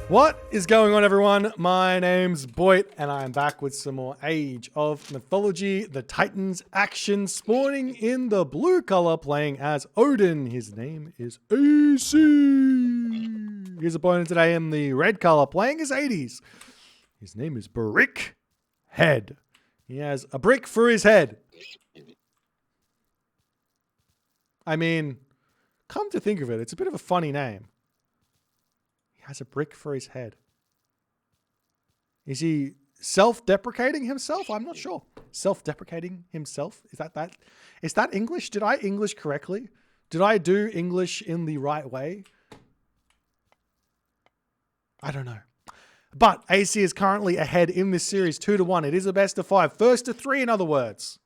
What is going on, everyone? My name's Boit, and I'm back with some more Age of Mythology. The Titans action, spawning in the blue color, playing as Odin. His name is AC. His opponent today in the red color, playing as Hades. His name is Brickhead. He has a brick for his head. I mean, come to think of it, it's a bit of a funny name. Has a brick for his head. Is he self-deprecating himself? I'm not sure. Self-deprecating himself? Is that English? Did I English correctly? Did I do English in the right way? I don't know. But AC is currently ahead in this series 2-1. It is a best of 5. First to 3, in other words.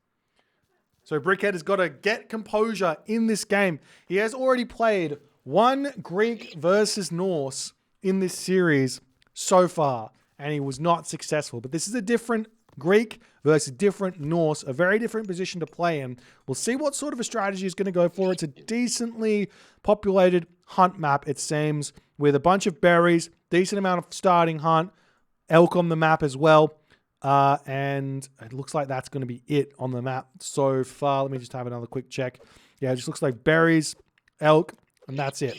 So Brickhead has got to get composure in this game. He has already played one Greek versus Norse in this series so far, and he was not successful. But this is a different Greek versus different Norse, a very different position to play in. We'll see what sort of a strategy is going to go for. It's a decently populated hunt map, it seems, with a bunch of berries, decent amount of starting hunt, elk on the map as well. And it looks like that's going to be it on the map so far. Let me just have another quick check. Yeah, it just looks like berries, elk, and that's it.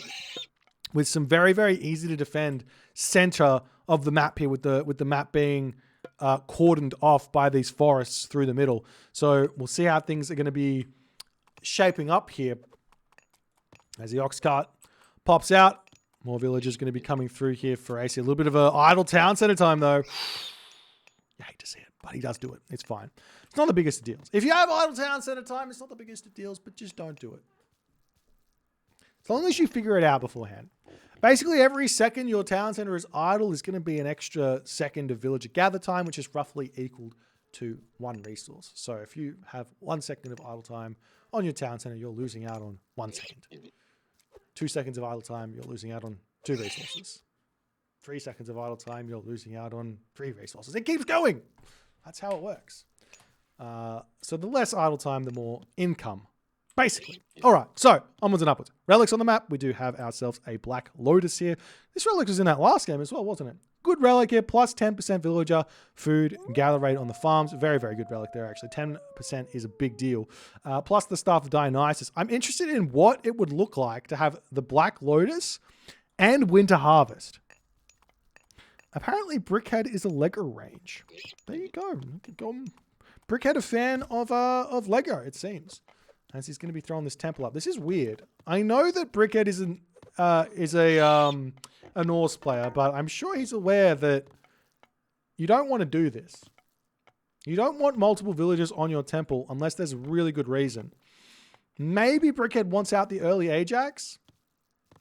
With some very, very easy to defend center of the map here, with the map being cordoned off by these forests through the middle. So we'll see how things are going to be shaping up here. As the ox cart pops out, more villagers going to be coming through here for AC. A little bit of an idle town center time, though. You hate to see it, but he does do it. It's fine. It's not the biggest of deals. If you have idle town center time, it's not the biggest of deals, but just don't do it. As long as you figure it out beforehand. Basically, every second your town center is idle is going to be an extra second of villager gather time, which is roughly equal to 1 resource. So if you have 1 second of idle time on your town center, you're losing out on 1 second. 2 seconds of idle time, you're losing out on 2 resources. 3 seconds of idle time, you're losing out on 3 resources. It keeps going. That's how it works. So the less idle time, the more income. Basically. All right, so onwards and upwards. Relics on the map. We do have ourselves a Black Lotus here. This relic was in that last game as well, wasn't it? Good relic here, plus 10% villager, food, gather rate on the farms. Very, very good relic there, actually. 10% is a big deal. Plus the Staff of Dionysus. I'm interested in what it would look like to have the Black Lotus and Winter Harvest. Apparently, Brickhead is a Lego range. There you go. Brickhead, a fan of Lego, it seems. As he's going to be throwing this temple up. This is weird. I know that Brickhead is a Norse player, but I'm sure he's aware that you don't want to do this. You don't want multiple villagers on your temple unless there's a really good reason. Maybe Brickhead wants out the early Ajax.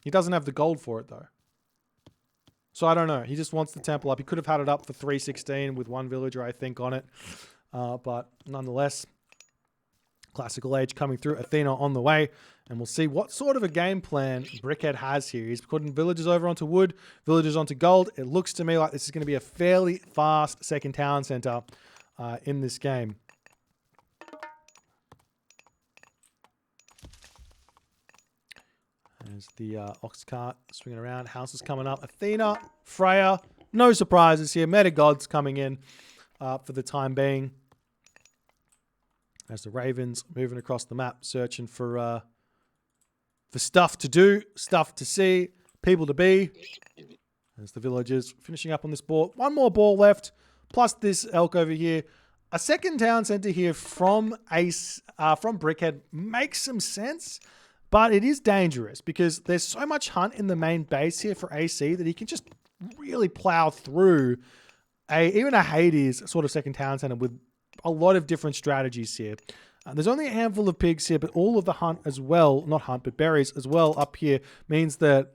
He doesn't have the gold for it, though. So I don't know. He just wants the temple up. He could have had it up for 316 with 1 villager, I think, on it. But nonetheless... Classical Age coming through, Athena on the way, and we'll see what sort of a game plan Brickhead has here. He's putting villagers over onto wood, villagers onto gold. It looks to me like this is going to be a fairly fast second town center in this game. There's the ox cart swinging around, houses coming up. Athena, Freya, no surprises here. Meta gods coming in for the time being. As the Ravens moving across the map, searching for stuff to do, stuff to see, people to be. As the villagers finishing up on this ball. 1 more ball left, plus this elk over here. A second town center here from Brickhead makes some sense, but it is dangerous because there's so much hunt in the main base here for AC that he can just really plow through even a Hades sort of second town center with a lot of different strategies here. There's only a handful of pigs here, but all of the hunt as well, not hunt, but berries as well up here means that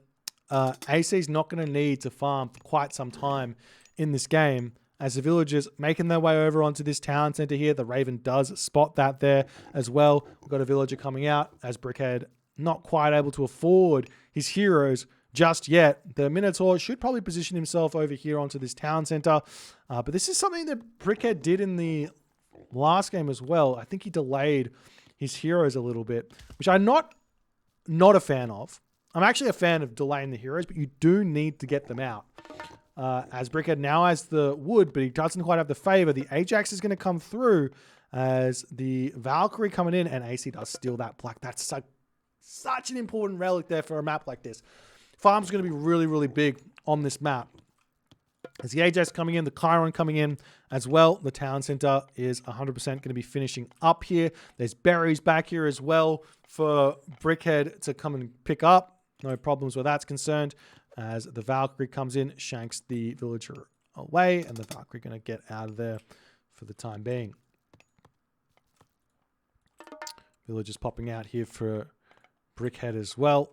AC is not going to need to farm for quite some time in this game. As the villagers making their way over onto this town center here, the Raven does spot that there as well. We've got a villager coming out as Brickhead not quite able to afford his heroes just yet. The Minotaur should probably position himself over here onto this town center. But this is something that Brickhead did in the last game as well. I think he delayed his heroes a little bit, which I'm not a fan of. I'm actually a fan of delaying the heroes, but you do need to get them out. as Brickhead now has the wood, but he doesn't quite have the favor. The Ajax is going to come through as the Valkyrie coming in, and AC does steal that black. That's such an important relic there for a map like this. Farm's going to be really, really big on this map. As the Ajax coming in, the Chiron coming in as well. The town center is 100% going to be finishing up here. There's berries back here as well for Brickhead to come and pick up. No problems where that's concerned. As the Valkyrie comes in, shanks the villager away, and the Valkyrie going to get out of there for the time being. Villagers popping out here for Brickhead as well.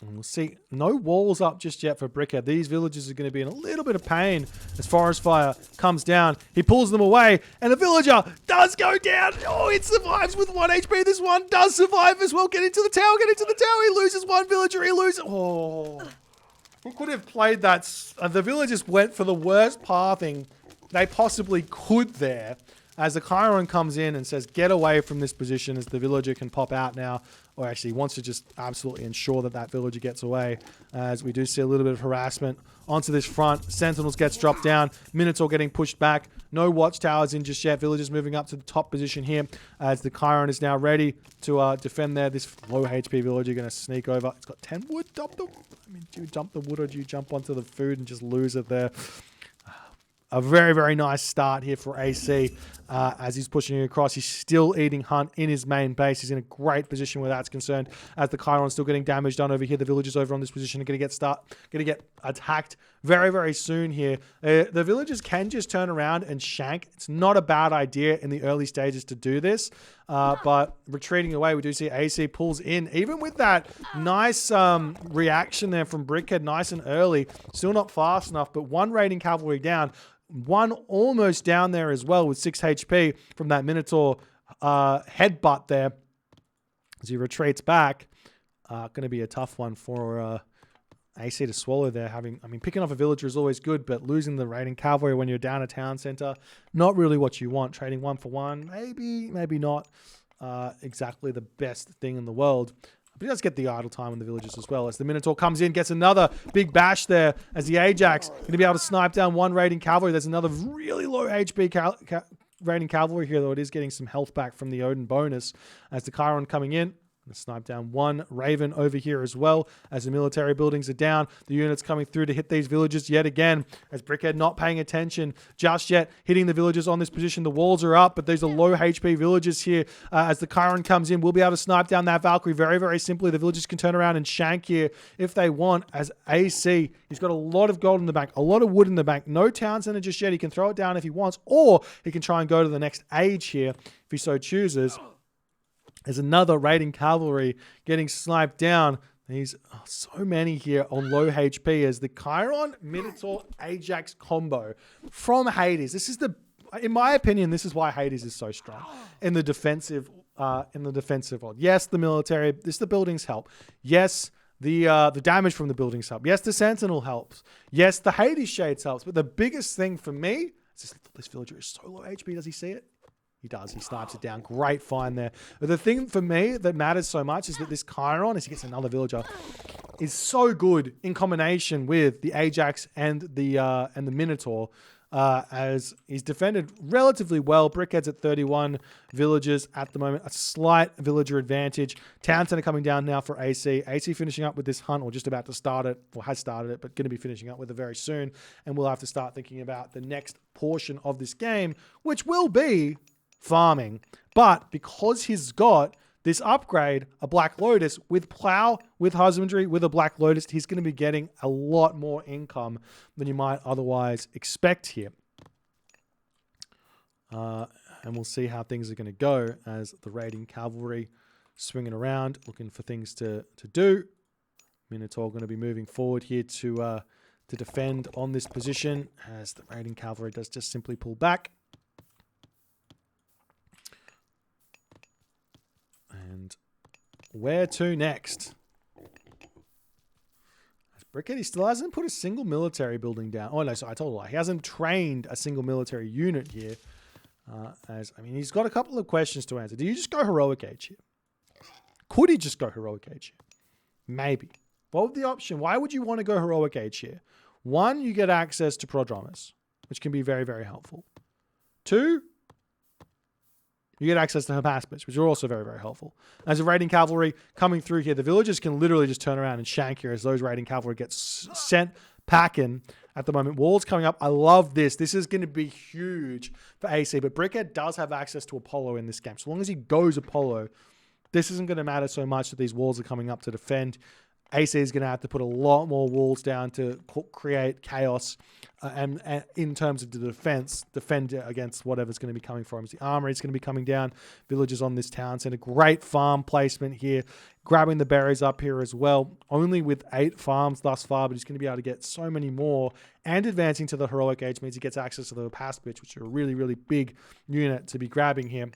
And we'll see. No walls up just yet for Brickhead. These villagers are going to be in a little bit of pain as Forest Fire comes down. He pulls them away, and the villager does go down. Oh, it survives with 1 HP. This one does survive as well. Get into the tower, get into the tower. He loses one villager. He loses. Oh. Who could have played that? The villagers went for the worst pathing they possibly could there. As the Chiron comes in and says, get away from this position, as the villager can pop out now. Or actually wants to just absolutely ensure that that villager gets away. As we do see a little bit of harassment onto this front. Sentinels gets dropped down. Minotaur getting pushed back. No watchtowers in just yet. Villagers moving up to the top position here. As the Chiron is now ready to defend there. This low HP villager going to sneak over. It's got 10 wood. Do you dump the wood, or do you jump onto the food and just lose it there? A very, very nice start here for AC as he's pushing across. He's still eating Hunt in his main base. He's in a great position where that's concerned. As the Chiron's still getting damage done over here, the villagers over on this position are going to get attacked very, very soon here. The villagers can just turn around and shank. It's not a bad idea in the early stages to do this, but retreating away, we do see AC pulls in. Even with that nice reaction there from Brickhead, nice and early, still not fast enough, but one raiding cavalry down. One almost down there as well with 6 HP from that Minotaur headbutt there as he retreats back. Going to be a tough one for AC to swallow there. Picking off a villager is always good, but losing the raiding cavalry when you're down a town center, not really what you want. Trading 1 for 1, maybe not exactly the best thing in the world. But he does get the idle time on the villagers as well. As the Minotaur comes in, gets another big bash there. As the Ajax going to be able to snipe down one raiding cavalry. There's another really low HP raiding cavalry here, though it is getting some health back from the Odin bonus. As the Chiron coming in, going to snipe down one Raven over here as well. As the military buildings are down, the units coming through to hit these villagers yet again. As Brickhead not paying attention just yet, hitting the villagers on this position. The walls are up, but these are low HP villagers here. As the Chiron comes in, we'll be able to snipe down that Valkyrie very, very simply. The villagers can turn around and shank here if they want. As AC, he's got a lot of gold in the bank, a lot of wood in the bank. No town center just yet. He can throw it down if he wants, or he can try and go to the next age here if he so chooses. There's another raiding cavalry getting sniped down. These so many here on low HP as the Chiron Minotaur Ajax combo from Hades. This is in my opinion, this is why Hades is so strong in the defensive world. Yes, the military, the buildings help. Yes, the damage from the buildings help. Yes, the Sentinel helps. Yes, the Hades Shades helps. But the biggest thing for me is this villager is so low HP. Does he see it? He does. He snipes it down. Great find there. But the thing for me that matters so much is that this Chiron, as he gets another villager, is so good in combination with the Ajax and the Minotaur, as he's defended relatively well. Brickhead's at 31 villagers at the moment. A slight villager advantage. Town center coming down now for AC. AC finishing up with this hunt, or just about to start it, or has started it, but going to be finishing up with it very soon. And we'll have to start thinking about the next portion of this game, which will be farming. But because he's got this upgrade, a Black Lotus, with plow, with husbandry, with a Black Lotus, he's going to be getting a lot more income than you might otherwise expect here. And we'll see how things are going to go as the raiding cavalry swinging around, looking for things to do. Minotaur going to be moving forward here to defend on this position, as the raiding cavalry does just simply pull back. And where to next? Brickhead, he still hasn't put a single military building down. Oh, no, so I told a lie. He hasn't trained a single military unit here. He's got a couple of questions to answer. Do you just go heroic age here? Could he just go heroic age here? Maybe. What would the option? Why would you want to go Heroic Age here? 1, you get access to Prodromus, which can be very, very helpful. 2, you get access to Herpaspis, which are also very, very helpful. As a raiding cavalry coming through here, the villagers can literally just turn around and shank here as those raiding cavalry get sent packing at the moment. Walls coming up. I love this. This is going to be huge for AC, but Brickhead does have access to Apollo in this game. So long as he goes Apollo, this isn't going to matter so much that these walls are coming up to defend. AC is going to have to put a lot more walls down to create chaos and in terms of the defend against whatever's going to be coming for him. The armory is going to be coming down. Villagers on this town center. Great farm placement here. Grabbing the berries up here as well. Only with 8 farms thus far, but he's going to be able to get so many more. And advancing to the Heroic Age means he gets access to the past bits, which are a really, really big unit to be grabbing here.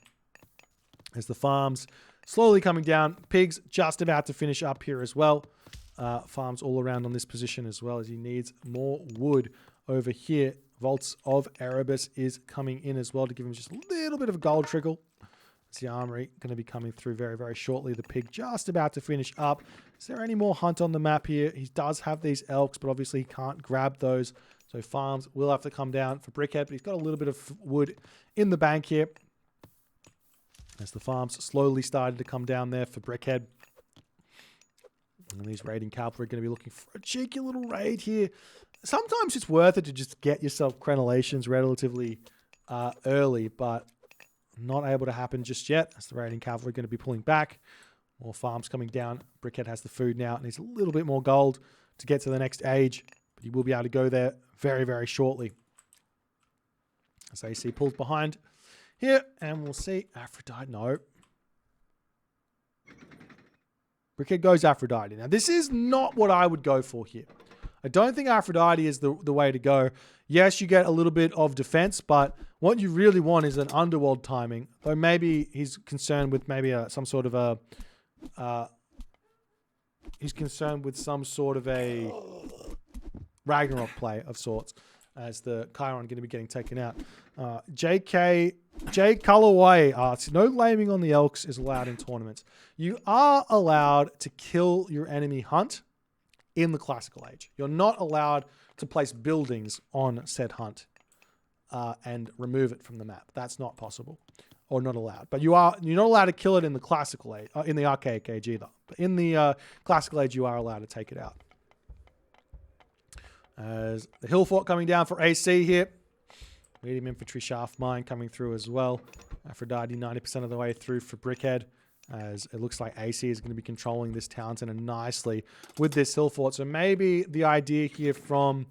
As the farms slowly coming down. Pigs just about to finish up here as well. Farms all around on this position as well as he needs more wood over here. Vaults of Erebus is coming in as well to give him just a little bit of a gold trickle. It's the armory going to be coming through very, very shortly. The pig just about to finish up. Is there any more hunt on the map here? He does have these elks, but obviously he can't grab those. So farms will have to come down for Brickhead, but he's got a little bit of wood in the bank here. As the farms slowly started to come down there for Brickhead. And these raiding cavalry are going to be looking for a cheeky little raid here. Sometimes it's worth it to just get yourself crenellations relatively early, but not able to happen just yet. As the raiding cavalry are going to be pulling back. More farms coming down. Brickhead has the food now. Needs a little bit more gold to get to the next age, but he will be able to go there very, very shortly. As AC pulls behind here, and we'll see Aphrodite. No. Brickhead goes Aphrodite. Now, this is not what I would go for here. I don't think Aphrodite is the way to go. Yes, you get a little bit of defense, but what you really want is an underworld timing. Though maybe he's concerned with maybe some sort of a... he's concerned with some sort of a Ragnarok play of sorts as the Chiron going to be getting taken out. J. Colorway asks, no laming on the elks is allowed in tournaments. You are allowed to kill your enemy hunt in the classical age. You're not allowed to place buildings on said hunt and remove it from the map. That's not possible or not allowed. But you're not allowed to kill it in the classical age, in the archaic age either. But in the classical age, you are allowed to take it out. As the hill fort coming down for AC here. Medium infantry shaft mine coming through as well. Aphrodite 90% of the way through for Brickhead. As it looks like AC is going to be controlling this town center nicely with this hill fort. So maybe the idea here from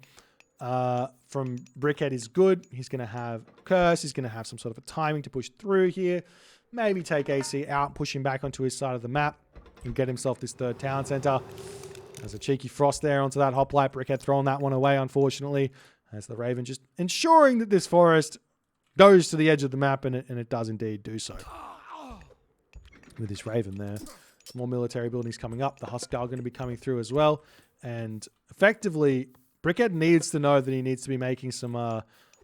Brickhead is good. He's going to have curse. He's going to have some sort of a timing to push through here. Maybe take AC out, push him back onto his side of the map and get himself this third town center. There's a cheeky frost there onto that hoplite. Brickhead throwing that one away, unfortunately. As the Raven just ensuring that this forest goes to the edge of the map, and it does indeed do so. With this Raven there. Some more military buildings coming up. The Huskar going to be coming through as well. And effectively, Brickhead needs to know that he needs to be making some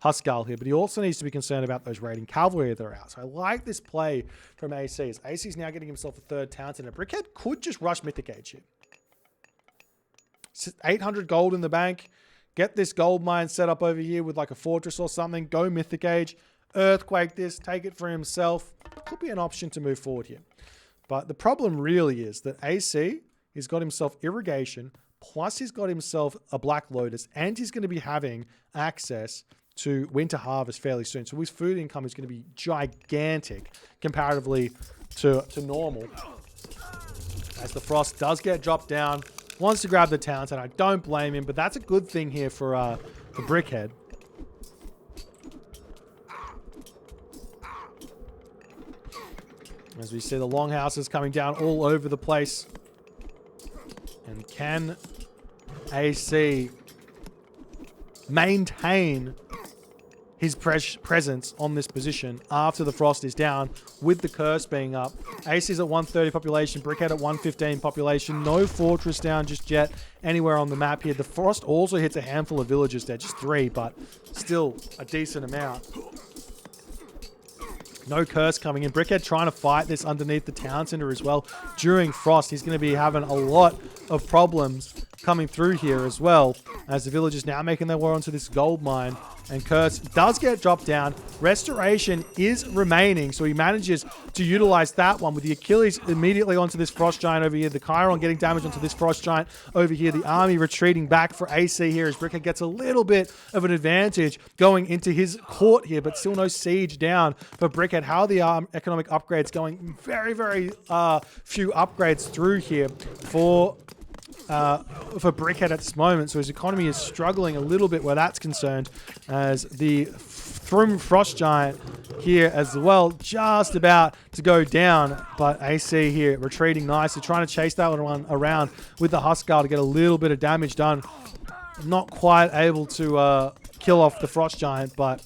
Huskar here, but he also needs to be concerned about those raiding cavalry that are out. So I like this play from AC. As AC's now getting himself a third town center. Brickhead could just rush Mythic Age here. 800 gold in the bank. Get this gold mine set up over here with like a fortress or something. Go Mythic Age. Earthquake this. Take it for himself. Could be an option to move forward here. But the problem really is that AC has got himself irrigation. Plus he's got himself a Black Lotus. And he's going to be having access to Winter Harvest fairly soon. So his food income is going to be gigantic comparatively to normal. As the frost does get dropped down. Wants to grab the towns, and I don't blame him, but that's a good thing here for Brickhead. As we see the longhouses coming down all over the place. And can AC maintain his presence on this position after the frost is down with the curse being up? AC's at 130 population, Brickhead at 115 population. No fortress down just yet anywhere on the map here. The frost also hits a handful of villages there, just 3, but still a decent amount. No curse coming in. Brickhead trying to fight this underneath the town center as well. During Frost, he's going to be having a lot of problems coming through here as well, as the villagers now making their way onto this gold mine. And Curse does get dropped down. Restoration is remaining, so he manages to utilize that one with the Achilles immediately onto this Frost Giant over here. The Chiron getting damage onto this Frost Giant over here. The army retreating back for AC here as Brickhead gets a little bit of an advantage going into his court here, but still no siege down for Brickhead. How are the economic upgrades going? Very, very few upgrades through here for Brickhead at this moment, so his economy is struggling a little bit where that's concerned, as the Frost Giant here as well just about to go down, but AC here retreating nicely, trying to chase that one around with the Huskarl to get a little bit of damage done. Not quite able to kill off the Frost Giant, but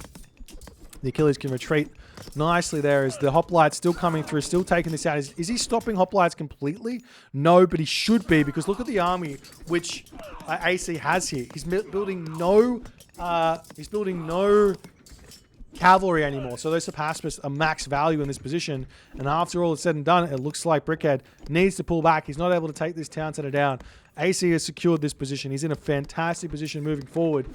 the Achilles can retreat nicely there as the Hoplites still coming through, still taking this out. Is he stopping Hoplites completely? No, but he should be, because look at the army which AC has here. He's building no cavalry anymore, so those Pacifists are max value in this position. And after all is said and done, it looks like Brickhead needs to pull back. He's not able to take this town center down. AC has secured this position. He's in a fantastic position moving forward.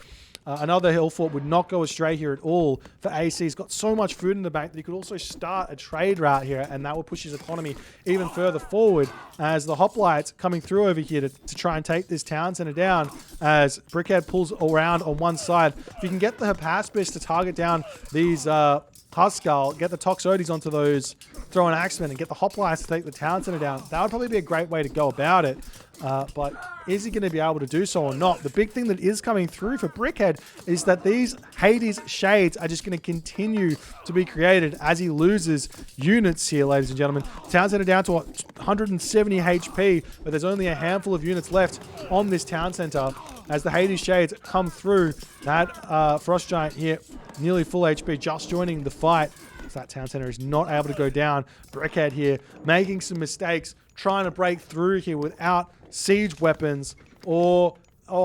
Another hill fort would not go astray here at all for AC. He's got so much food in the bank that he could also start a trade route here, and that will push his economy even further forward as the Hoplites coming through over here to try and take this town center down as Brickhead pulls around on one side. If you can get the Hypaspis to target down these Huskarl, get the Toxotes onto those throwing axemen, and get the Hoplites to take the town center down, that would probably be a great way to go about it. But is he going to be able to do so or not? The big thing that is coming through for Brickhead is that these Hades shades are just going to continue to be created as he loses units here, ladies and gentlemen. Town center down to 170 HP, but there's only a handful of units left on this town center as the Hades shades come through. That Frost Giant here, nearly full HP, just joining the fight. So that town center is not able to go down. Brickhead here making some mistakes, trying to break through here without siege weapons or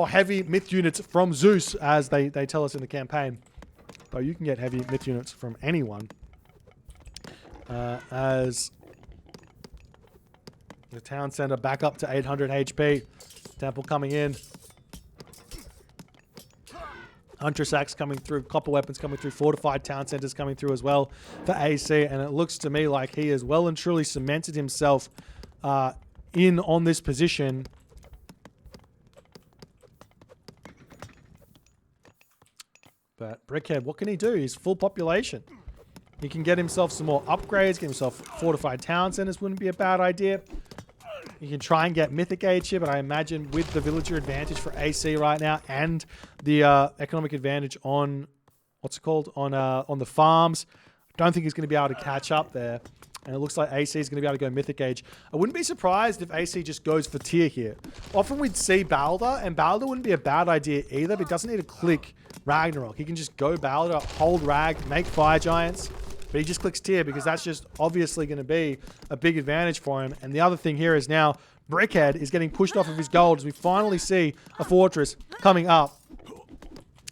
heavy myth units from Zeus, as they tell us in the campaign. But you can get heavy myth units from anyone. As the town center back up to 800 HP. Temple coming in. Huntress Axe coming through, copper weapons coming through, fortified town centers coming through as well for AC, and it looks to me like he has well and truly cemented himself in on this position. But Brickhead, what can he do? He's full population. He can get himself some more upgrades, get himself fortified town centers, wouldn't be a bad idea. You can try and get Mythic Age here, but I imagine with the villager advantage for AC right now and the economic advantage on, what's it called, on the farms, I don't think he's going to be able to catch up there. And it looks like AC is going to be able to go Mythic Age. I wouldn't be surprised if AC just goes for tier here. Often we'd see Balder, and Balder wouldn't be a bad idea either, but he doesn't need to click Ragnarok. He can just go Balder, hold Rag, make Fire Giants, but he just clicks tier because that's just obviously going to be a big advantage for him. And the other thing here is now Brickhead is getting pushed off of his gold as we finally see a fortress coming up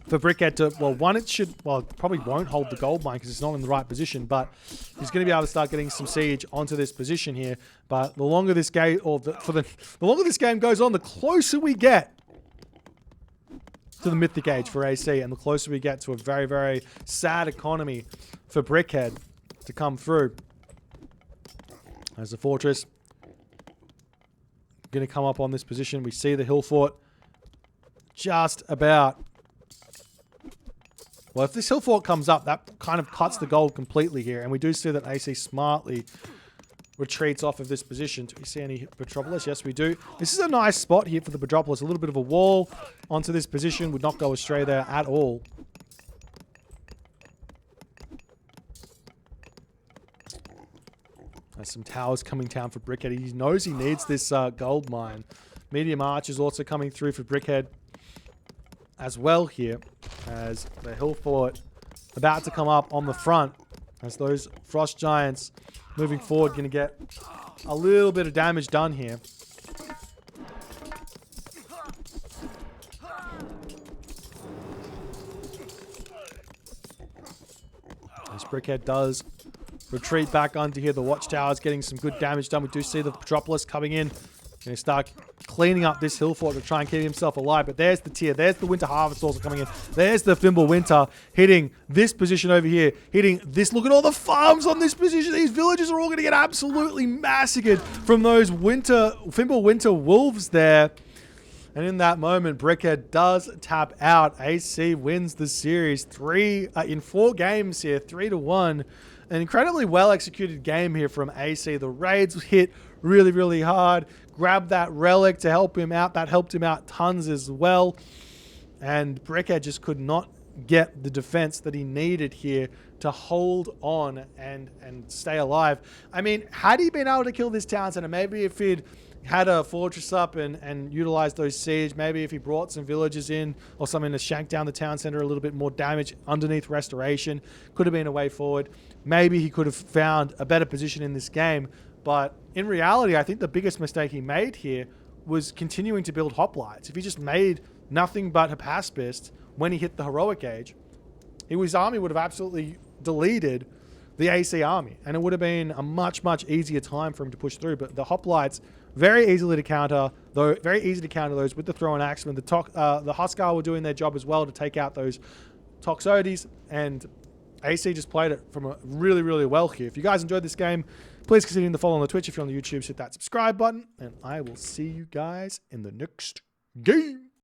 for Brickhead to, well, one, it should, well, it probably won't hold the gold mine because it's not in the right position, but he's going to be able to start getting some siege onto this position here. But the longer this game, the longer this game goes on, the closer we get to the Mythic Age for AC, and the closer we get to a very, very sad economy for Brickhead to come through. As the fortress going to come up on this position, we see the hill fort just about. Well, if this hill fort comes up, that kind of cuts the gold completely here, and we do see that AC smartly retreats off of this position. Do we see any Metropolis? Yes, we do. This is a nice spot here for the Metropolis. A little bit of a wall onto this position would not go astray there at all. There's some towers coming down for Brickhead. He knows he needs this gold mine. Medium Arch is also coming through for Brickhead as well here, as the hill fort about to come up on the front, as those Frost Giants moving forward going to get a little bit of damage done here. As Brickhead does retreat back under here. The watchtower's getting some good damage done. We do see the Metropolis coming in. Going to start cleaning up this hill fort to try and keep himself alive. But there's the tier. There's the Winter Harvest also coming in. There's the Thimble Winter hitting this position over here. Hitting this. Look at all the farms on this position. These villages are all going to get absolutely massacred from those Thimble Winter Wolves there. And in that moment, Brickhead does tap out. AC wins the series in 4 games here, 3-1. An incredibly well-executed game here from AC. The raids hit really, really hard. Grabbed that relic to help him out. That helped him out tons as well. And Brickhead just could not get the defense that he needed here to hold on and stay alive. I mean, had he been able to kill this town center, maybe if he'd had a fortress up and utilized those siege, maybe if he brought some villagers in or something to shank down the town center a little bit more damage underneath restoration, could have been a way forward. Maybe he could have found a better position in this game. But in reality, I think the biggest mistake he made here was continuing to build hoplites. If he just made nothing but Hypaspist when he hit the heroic age, his army would have absolutely deleted the AC army, and it would have been a much, much easier time for him to push through. But the hoplites, very easy to counter those with the throw and axemen. The Huskar were doing their job as well to take out those Toxotes, and AC just played it from really, really well here. If you guys enjoyed this game, please consider to follow on the Twitch. If you're on the YouTube, hit that subscribe button, and I will see you guys in the next game.